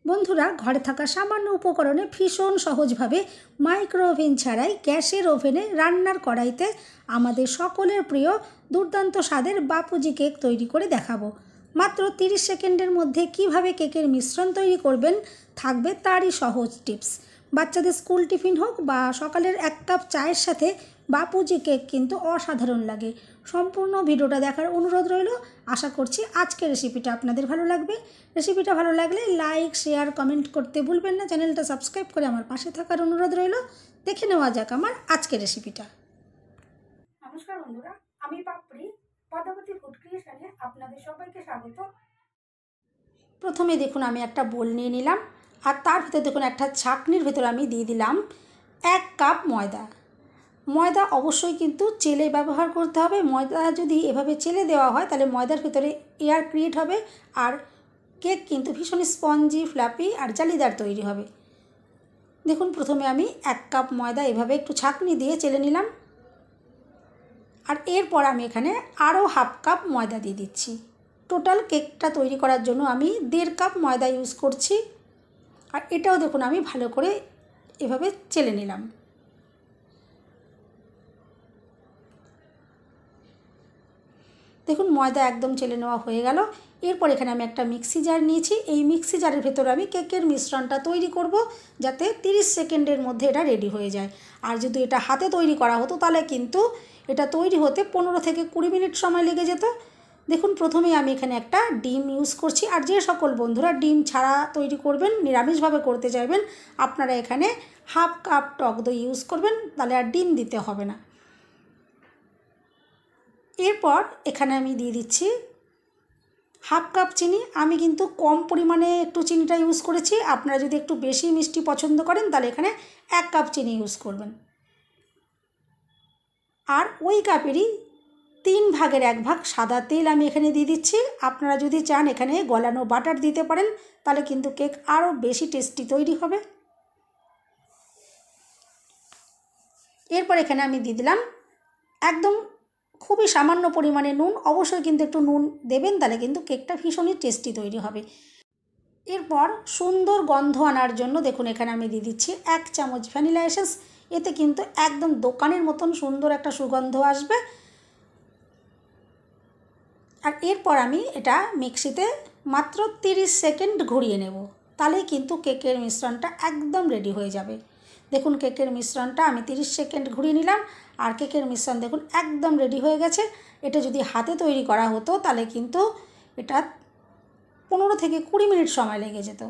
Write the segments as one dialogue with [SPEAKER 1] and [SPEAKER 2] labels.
[SPEAKER 1] বন্ধুরা, ঘরে থাকা সামান্য উপকরণে ভীষণ সহজভাবে মাইক্রো ওভেন ছাড়াই গ্যাসের ওভেনে রান্নার কড়াইতে আমাদের সকলের প্রিয় দুর্দান্ত স্বাদের বাপুজি কেক তৈরি করে দেখাবো। মাত্র 30 সেকেন্ডের মধ্যে কিভাবে কেকের মিশ্রণ তৈরি করবেন থাকবে তারই সহজ টিপস। বাচ্চাদের স্কুল টিফিন হোক বা সকালের 1 কাপ চায়ের সাথে বাপুজি কেক কিন্তু অসাধারণ লাগে। সম্পূর্ণ ভিডিওটা দেখার অনুরোধ রইল। আশা করছি আজকের রেসিপিটা আপনাদের ভালো লাগবে। রেসিপিটা ভালো লাগলে লাইক, শেয়ার, কমেন্ট করতে ভুলবেন না। চ্যানেলটা সাবস্ক্রাইব করে আমার পাশে থাকার অনুরোধ রইল। দেখে নেওয়া যাক আমার আজকের রেসিপিটা। নমস্কার বন্ধুরা, আমি পাপড়ি, পদ্মাবতী ফুড ক্রিয়েশনে আপনাদের সবাইকে স্বাগত। প্রথমে দেখুন আমি একটা বোল নিয়ে নিলাম, আর তার ভিতরে দেখুন একটা ছাঁকনির ভেতর আমি দিয়ে দিলাম 1 কাপ ময়দা। ময়দা অবশ্যই কিন্তু চেলে ব্যবহার করতে হবে। ময়দা যদি এভাবে চেলে দেওয়া হয় তাহলে ময়দার ভিতরে এয়ার ক্রিয়েট হবে, আর কেক কিন্তু ভীষণ স্পঞ্জি, ফ্লাপি আর জালিদার তৈরি হবে। দেখুন প্রথমে আমি 1 কাপ ময়দা এভাবে একটু ছাঁকনি দিয়ে চেলে নিলাম, আর এরপর আমি এখানে আরও হাফ কাপ ময়দা দিয়ে দিচ্ছি। টোটাল কেকটা তৈরি করার জন্য আমি 1.5 কাপ ময়দা ইউজ করছি। আর এটাও দেখুন আমি ভালো করে এভাবে চেলে নিলাম। দেখুন ময়দা একদম চেলে নেওয়া হয়ে গেল। এরপর এখানে আমি একটা মিক্সি জার নিয়েছি। এই মিক্সি জারের ভেতরে আমি কেকের মিশ্রণটা তৈরি করব, যাতে 30 সেকেন্ডের মধ্যে এটা রেডি হয়ে যায়। আর যদি এটা হাতে তৈরি করা হতো তাহলে কিন্তু এটা তৈরি হতে 15 থেকে 20 মিনিট সময় লেগে যেত। দেখুন প্রথমেই আমি এখানে একটা ডিম ইউজ করছি। আর যে সকল বন্ধুরা ডিম ছাড়া তৈরি করবেন, নিরামিষভাবে করতে চাইবেন, আপনারা এখানে হাফ কাপ টক দই ইউজ করবেন, তাহলে আর ডিম দিতে হবে না। এরপর এখানে আমি দিয়ে দিচ্ছি হাফ কাপ চিনি। আমি কিন্তু কম পরিমাণে একটু চিনিটা ইউজ করেছি। আপনারা যদি একটু বেশি মিষ্টি পছন্দ করেন তাহলে এখানে 1 কাপ চিনি ইউজ করবেন। আর ওই কাপেরই 3 ভাগের 1 ভাগ সাদা তেল আমি এখানে দিয়ে দিচ্ছি। আপনারা যদি চান এখানে গলানো বাটার দিতে পারেন, তাহলে কিন্তু কেক আরও বেশি টেস্টি তৈরি হবে। এরপর এখানে আমি দিয়ে দিলাম একদম খুবই সামান্য পরিমাণে নুন। অবশ্যই কিন্তু একটু নুন দেবেন, তাহলে কিন্তু কেকটা ভীষণই টেস্টি তৈরি হবে। এরপর সুন্দর গন্ধ আনার জন্য দেখুন এখানে আমি দিয়ে দিচ্ছি 1 চামচ ভ্যানিলা এসেন্স। এতে কিন্তু একদম দোকানের মতন সুন্দর একটা সুগন্ধ আসবে। আর এরপর আমি এটা মিক্সিতে মাত্র 30 সেকেন্ড ঘুরিয়ে নেব, তাহলেই কিন্তু কেকের মিশ্রণটা একদম রেডি হয়ে যাবে। দেখুন কেকের মিশ্রণটা আমি 30 সেকেন্ড ঘুরিয়ে নিলাম, আর কেকের মিশ্রণ দেখুন একদম রেডি হয়ে গেছে। এটা যদি হাতে তৈরি করা হতো তাহলে কিন্তু এটা 15 থেকে 20 মিনিট সময় লেগে যেত।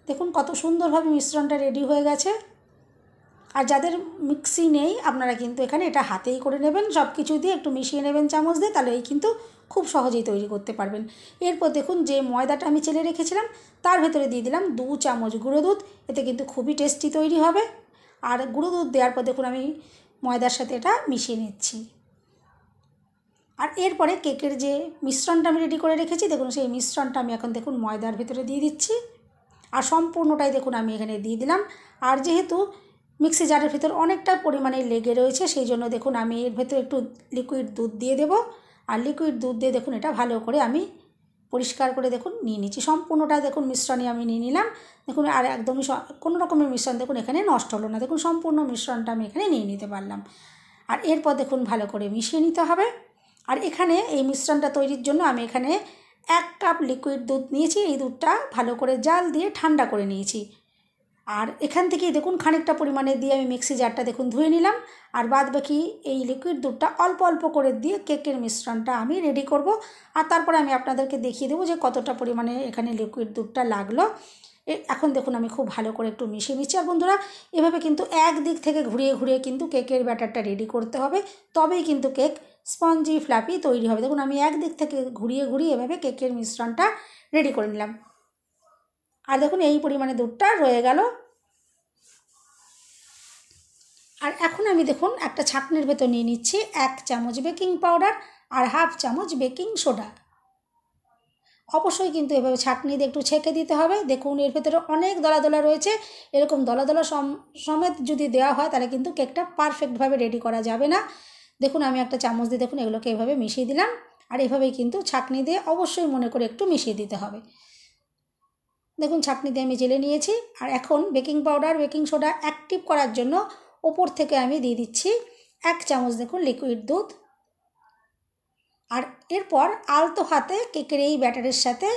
[SPEAKER 1] দেখুন কত সুন্দরভাবে মিশ্রণটা রেডি হয়ে গেছে। আর যাদের মিক্সি নেই আপনারা কিন্তু এখানে এটা হাতেই করে নেবেন, সব কিছু দিয়ে একটু মিশিয়ে নেবেন চামচ দিয়ে, তাহলে এই কিন্তু খুব সহজেই তৈরি করতে পারবেন। এরপর দেখুন যে ময়দাটা আমি চেলে রেখেছিলাম তার ভেতরে দিয়ে দিলাম 2 চামচ গুঁড়ো দুধ। এতে কিন্তু খুবই টেস্টি তৈরি হবে। আর গুঁড়ো দুধ দেওয়ার পর দেখুন আমি ময়দার সাথে এটা মিশিয়ে নিচ্ছি। আর এরপরে কেকের যে মিশ্রণটা আমি রেডি করে রেখেছি, দেখুন সেই মিশ্রণটা আমি এখন দেখুন ময়দার ভেতরে দিয়ে দিচ্ছি। আর সম্পূর্ণটাই দেখুন আমি এখানে দিয়ে দিলাম। আর যেহেতু মিক্সি জারের ভিতর অনেকটা পরিমাণে লেগে রয়েছে, সেই জন্য দেখুন আমি এর ভেতরে একটু লিকুইড দুধ দিয়ে দেব। আর লিকুইড দুধ দিয়ে দেখুন এটা ভালো করে আমি পরিষ্কার করে দেখুন নিয়ে নিচ্ছি। সম্পূর্ণটা দেখুন মিশ্রণই আমি নিয়ে নিলাম। দেখুন আর একদমই কোনো রকমের মিশ্রণ দেখুন এখানে নষ্ট হলো না। দেখুন সম্পূর্ণ মিশ্রণটা আমি এখানে নিয়ে নিতে পারলাম। আর এরপর দেখুন ভালো করে মিশিয়ে নিতে হবে। আর এখানে এই মিশ্রণটা তৈরির জন্য আমি এখানে 1 কাপ লিকুইড দুধ নিয়েছি। এই দুধটা ভালো করে জাল দিয়ে ঠান্ডা করে নিয়েছি। আর এখান থেকেই দেখুন খানিকটা পরিমাণে দিয়ে আমি মিক্সি জারটা দেখুন ধুয়ে নিলাম। আর বাদ বাকি এই লিকুইড দুধটা অল্প অল্প করে দিয়ে কেকের মিশ্রণটা আমি রেডি করব। আর তারপরে আমি আপনাদেরকে দেখিয়ে দেবো যে কতটা পরিমাণে এখানে লিকুইড দুধটা লাগলো। এখন দেখুন আমি খুব ভালো করে একটু মিশিয়ে নিচ্ছি। আর বন্ধুরা এভাবে কিন্তু এক দিক থেকে ঘুরিয়ে ঘুরিয়ে কিন্তু কেকের ব্যাটারটা রেডি করতে হবে, তবেই কিন্তু কেক স্পঞ্জি ফ্ল্যাপি তৈরি হবে। দেখুন আমি এক দিক থেকে ঘুরিয়ে ঘুরিয়ে এভাবে কেকের মিশ্রণটা রেডি করে নিলাম। আর দেখুন এই পরিমাণে দুধটা রয়ে গেল। আর এখন আমি দেখুন একটা ছাঁকনির ভেতর নিয়ে নিচ্ছি 1 চামচ বেকিং পাউডার আর হাফ চামচ বেকিং সোডা। অবশ্যই কিন্তু এভাবে ছাঁকনি দিয়ে একটু ছেঁকে দিতে হবে। দেখুন এর ভেতরে অনেক দলা দলা রয়েছে। এরকম দলা দলা সমেত যদি দেওয়া হয় তাহলে কিন্তু কেকটা পারফেক্টভাবে রেডি করা যাবে না। দেখুন আমি একটা চামচ দিয়ে দেখুন এগুলোকে এভাবে মিশিয়ে দিলাম। আর এভাবেই কিন্তু ছাঁকনি দিয়ে অবশ্যই মনে করে একটু মিশিয়ে দিতে হবে। দেখুন ছাঁকনি দিয়ে আমি জেলে নিয়েছি। আর এখন baking powder baking soda active করার জন্য ওপর থেকে আমি দিয়ে দিচ্ছি 1 চামচ দেখুন লিকুইড দুধ। আর এরপর আলতো হাতে কেকের এই ব্যাটারের সাথে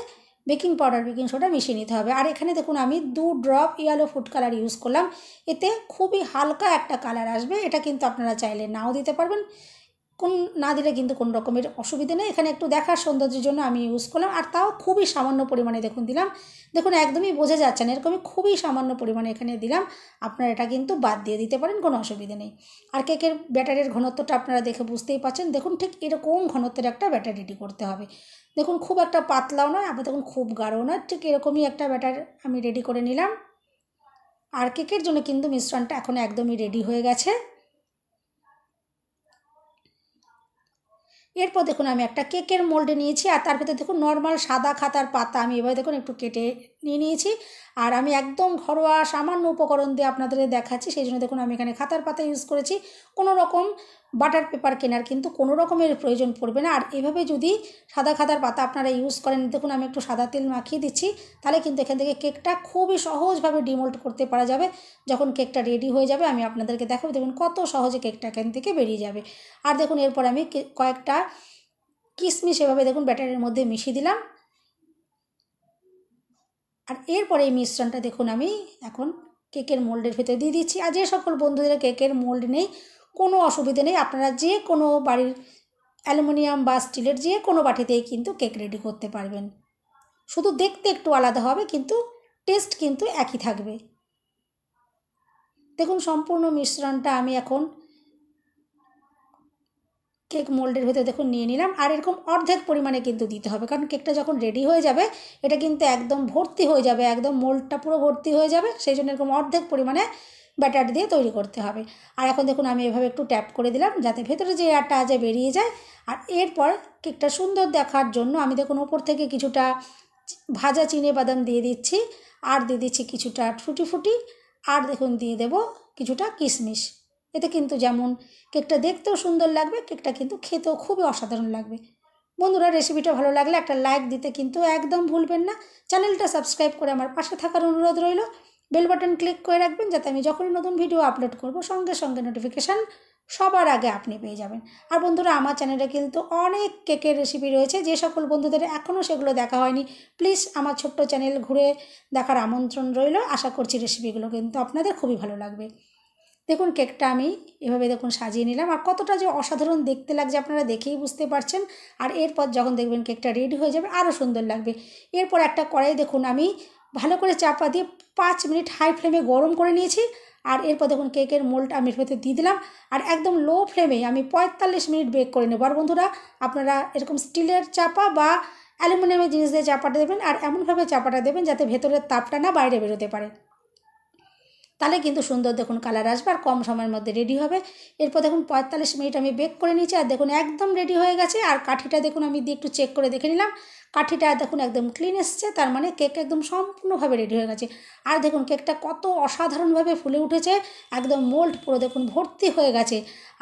[SPEAKER 1] বেকিং পাউডার বেকিং সোডা মিশিয়ে নিতে হবে। আর এখানে দেখুন আমি 2 drop yellow food colour use করলাম, এতে খুবই হালকা একটা কালার আসবে। এটা কিন্তু আপনারা চাইলে নাও দিতে পারবেন, না দিলে কিন্তু কোনো রকমের অসুবিধা নেই। এখানে একটু দেখার সৌন্দর্যের জন্য আমি ইউজ করলাম, আর তাও খুবই সামান্য পরিমাণে দেখুন দিলাম। দেখুন একদমই বোঝা যাচ্ছে না, এরকমই খুবই সামান্য পরিমাণে এখানে দিলাম। আপনারা এটা কিন্তু বাদ দিয়ে দিতে পারেন, কোনো অসুবিধা নেই। আর কেকের ব্যাটারের ঘনত্বটা আপনারা দেখে বুঝতেই পারছেন। দেখুন ঠিক এরকম ঘনত্বের একটা ব্যাটার রেডি করতে হবে। দেখুন খুব একটা পাতলাও নয়, আবার দেখুন খুব গাঢ়ও নয়, ঠিক এরকমই একটা ব্যাটার আমি রেডি করে নিলাম। আর কেকের জন্য কিন্তু মিশ্রণটা এখন একদমই রেডি হয়ে গেছে। এরপর দেখুন আমি একটা কেকের মোল্ডে নিয়েছি, আর তার ভিতরে দেখুন নর্মাল সাদা খাতার পাতা আমি এবার দেখুন একটু কেটে নিয়েছি। আর আমি একদম ঘরোয়া সামান্য উপকরণ দিয়ে আপনাদের দেখাচ্ছি, সেই জন্য দেখুন আমি এখানে খাতার পাতা ইউজ করেছি। কোনো রকম বাটার পেপার কেনার কিন্তু কোনো রকমের প্রয়োজন পড়বে না। আর এভাবে যদি সাদা খাতার পাতা আপনারা ইউজ করেন, দেখুন আমি একটু সাদা তেল মাখিয়ে দিচ্ছি, তাহলে কিন্তু এখান থেকে কেকটা খুবই সহজভাবে ডিমোল্ড করতে পারা যাবে। যখন কেকটা রেডি হয়ে যাবে আমি আপনাদেরকে দেখাবো, দেখুন কত সহজে কেকটা এখান থেকে বেরিয়ে যাবে। আর দেখুন এরপর আমি কয়েকটা কিশমিশ এভাবে দেখুন ব্যাটারের মধ্যে মিশিয়ে দিলাম। আর এরপরে এই মিশ্রণটা দেখুন আমি এখন কেকের মোল্ডের ভেতরে দিয়ে দিচ্ছি। আর যে সকল বন্ধুদের কেকের মোল্ড নেই, কোনো অসুবিধে নেই, আপনারা যে কোনো বাড়ির অ্যালুমিনিয়াম বা স্টিলের যে কোনো বাটিতেই কিন্তু কেক রেডি করতে পারবেন। শুধু দেখতে একটু আলাদা হবে, কিন্তু টেস্ট কিন্তু একই থাকবে। দেখুন সম্পূর্ণ মিশ্রণটা আমি এখন কেক মোল্ডের ভেতরে দেখুন নিয়ে নিলাম। আর এরকম অর্ধেক পরিমাণে কিন্তু দিতে হবে, কারণ কেকটা যখন রেডি হয়ে যাবে এটা কিন্তু একদম ভর্তি হয়ে যাবে, একদম মোল্ডটা পুরো ভর্তি হয়ে যাবে। সেই জন্য এরকম অর্ধেক পরিমাণে ব্যাটার দিয়ে তৈরি করতে হবে। আর এখন দেখুন আমি এভাবে একটু ট্যাপ করে দিলাম, যাতে ভেতরে যে এয়ারটা আছে বেরিয়ে যায়। আর এরপর কেকটা সুন্দর দেখার জন্য আমি দেখুন ওপর থেকে কিছুটা ভাজা চিনে বাদাম দিয়ে দিচ্ছি, আর দিয়ে দিচ্ছি কিছুটা টুটি ফুটি, আর দেখুন দিয়ে দেব কিছুটা কিশমিশ। এতে কিন্তু যেমন কেকটা দেখতেও সুন্দর লাগবে, কেকটা কিন্তু খেতেও খুবই অসাধারণ লাগবে। বন্ধুরা রেসিপিটা ভালো লাগলে একটা লাইক দিতে কিন্তু একদম ভুলবেন না। চ্যানেলটা সাবস্ক্রাইব করে আমার পাশে থাকার অনুরোধ রইল। বেল বাটন ক্লিক করে রাখবেন, যাতে আমি যখনই নতুন ভিডিও আপলোড করব সঙ্গে সঙ্গে নোটিফিকেশান সবার আগে আপনি পেয়ে যাবেন। আর বন্ধুরা আমার চ্যানেলে কিন্তু অনেক কেকের রেসিপি রয়েছে, যে সকল বন্ধুদের এখনও সেগুলো দেখা হয়নি প্লিজ আমার ছোট্ট চ্যানেল ঘুরে দেখার আমন্ত্রণ রইল। আশা করছি রেসিপিগুলো কিন্তু আপনাদের খুবই ভালো লাগবে। দেখুন কেকটা আমি এভাবে দেখুন সাজিয়ে নিলাম, আর কতটা যে অসাধারণ দেখতে লাগছে আপনারা দেখেই বুঝতে পারছেন। আর এরপর যখন দেখবেন কেকটা রেডি হয়ে যাবে আরও সুন্দর লাগবে। এরপর একটা কড়াই দেখুন আমি ভালো করে চাপা দিয়ে 5 মিনিট হাই ফ্লেমে গরম করে নিয়েছি। আর এরপর দেখুন কেকের মোল্ডটা আমি এর ভেতরে দিয়ে দিলাম, আর একদম লো ফ্লেমে আমি 45 মিনিট বেক করে নেব। আর বন্ধুরা আপনারা এরকম স্টিলের চাপা বা অ্যালুমিনিয়ামের জিনিস দিয়ে চাপাটা দেবেন, আর এমনভাবে চাপাটা দেবেন যাতে ভেতরের তাপটা না বাইরে বেরোতে পারে, তাহলে কিন্তু সুন্দর দেখুন কালার আসবে আর কম সময়ের মধ্যে রেডি হবে। এরপর দেখুন 45 মিনিট আমি বেক করে নিয়েছি, আর দেখুন একদম রেডি হয়ে গেছে। আর কাঠিটা দেখুন আমি দিয়ে একটু চেক করে দেখে নিলাম, কাঠিটা দেখুন একদম ক্লিন এসছে, তার মানে কেক একদম সম্পূর্ণভাবে রেডি হয়ে গেছে। আর দেখুন কেকটা কত অসাধারণভাবে ফুলে উঠেছে, একদম মোল্ড পুরো দেখুন ভর্তি হয়ে গেছে।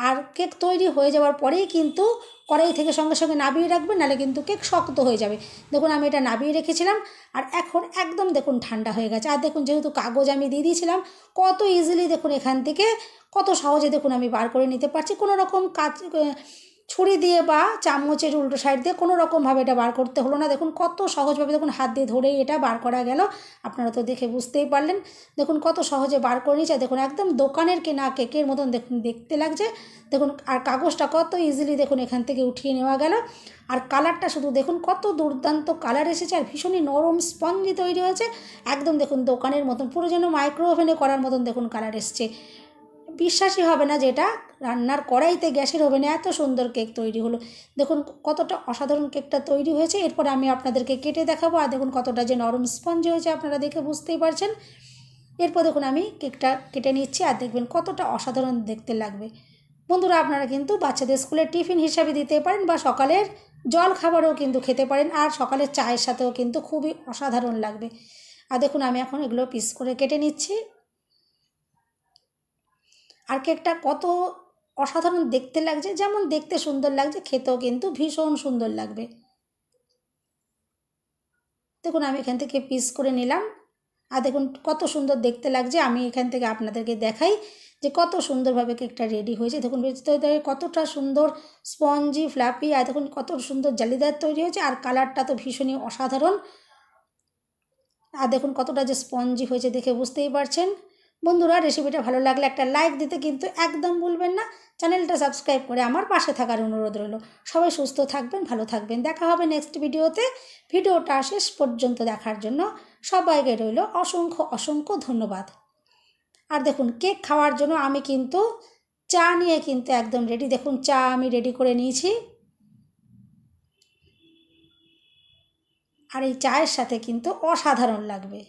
[SPEAKER 1] আর কেক তৈরি হয়ে যাওয়ার পরেই কিন্তু কড়াই থেকে সঙ্গে সঙ্গে নাবিয়ে রাখবেন, নাহলে কিন্তু কেক শক্ত হয়ে যাবে। দেখুন আমি এটা নাবিয়ে রেখেছিলাম, আর এখন একদম দেখুন ঠান্ডা হয়ে গেছে। আর দেখুন যেহেতু কাগজ আমি দিয়ে দিয়েছিলাম, কত ইজিলি দেখুন এখান থেকে কত সহজে দেখুন আমি বার করে নিতে পারছি। কোনো রকম ছুরি দিয়ে বা চামচের উল্টো সাইড দিয়ে কোনো রকমভাবে এটা বার করতে হলো না। দেখুন কত সহজভাবে দেখুন হাত দিয়ে ধরেই এটা বার করা গেল। আপনারা তো দেখে বুঝতেই পারলেন, দেখুন কত সহজে বার করে নিয়েছে। দেখুন একদম দোকানের কেনা কেকের মতন দেখুন দেখতে লাগছে। দেখুন আর কাগজটা কত ইজিলি দেখুন এখান থেকে উঠিয়ে নেওয়া গেল। আর কালারটা শুধু দেখুন কত দুর্দান্ত কালার এসেছে, আর ভীষণই নরম স্পঞ্জি তৈরি হয়েছে। একদম দেখুন দোকানের মতন, পুরো যেন মাইক্রো ওভেনে করার মতন দেখুন কালার এসছে। বিশ্বাসই হবে না যে এটা রান্নার কড়াইতে গ্যাসের ওভেনে এত সুন্দর কেক তৈরি হলো। দেখুন কতটা অসাধারণ কেকটা তৈরি হয়েছে। এরপর আমি আপনাদেরকে কেটে দেখাবো, আর দেখুন কতটা যে নরম স্পঞ্জ হয়েছে আপনারা দেখে বুঝতেই পারছেন। এরপর দেখুন আমি কেকটা কেটে নিচ্ছি, আর দেখবেন কতটা অসাধারণ দেখতে লাগবে। বন্ধুরা আপনারা কিন্তু বাচ্চাদের স্কুলের টিফিন হিসাবে দিতে পারেন, বা সকালের জল খাবারও কিন্তু খেতে পারেন, আর সকালের চায়ের সাথেও কিন্তু খুবই অসাধারণ লাগবে। আর দেখুন আমি এখন এগুলো পিস করে কেটে নিচ্ছি। আর কেকটা কত অসাধারণ দেখতে লাগছে, যেমন দেখতে সুন্দর লাগছে খেতেও কিন্তু ভীষণ সুন্দর লাগবে। দেখুন আমি এখান থেকে পিস করে নিলাম, আর দেখুন কত সুন্দর দেখতে লাগছে। আমি এখান থেকে আপনাদেরকে দেখাই যে কত সুন্দরভাবে কেকটা রেডি হয়েছে। দেখুন ভেতরে কতটা সুন্দর স্পঞ্জি ফ্লাফি, আর দেখুন কত সুন্দর জালিদার তৈরি হয়েছে, আর কালারটা তো ভীষণই অসাধারণ। আর দেখুন কতটা যে স্পঞ্জি হয়েছে দেখে বুঝতেই পারছেন। বন্ধুরা, রেসিপিটা ভালো লাগলে একটা লাইক দিতে কিন্তু একদম ভুলবেন না। চ্যানেলটা সাবস্ক্রাইব করে আমার পাশে থাকার অনুরোধ রইল। সবাই সুস্থ থাকবেন, ভালো থাকবেন। দেখা হবে নেক্সট ভিডিওতে। ভিডিওটা শেষ পর্যন্ত দেখার জন্য সবাইকে রইল অসংখ্য অসংখ্য ধন্যবাদ। আর দেখুন কেক খাওয়ার জন্য আমি কিন্তু চা নিয়ে কিন্তু একদম রেডি। দেখুন চা আমি রেডি করে নিয়েছি, আর এই চায়ের সাথে কিন্তু অসাধারণ লাগবে।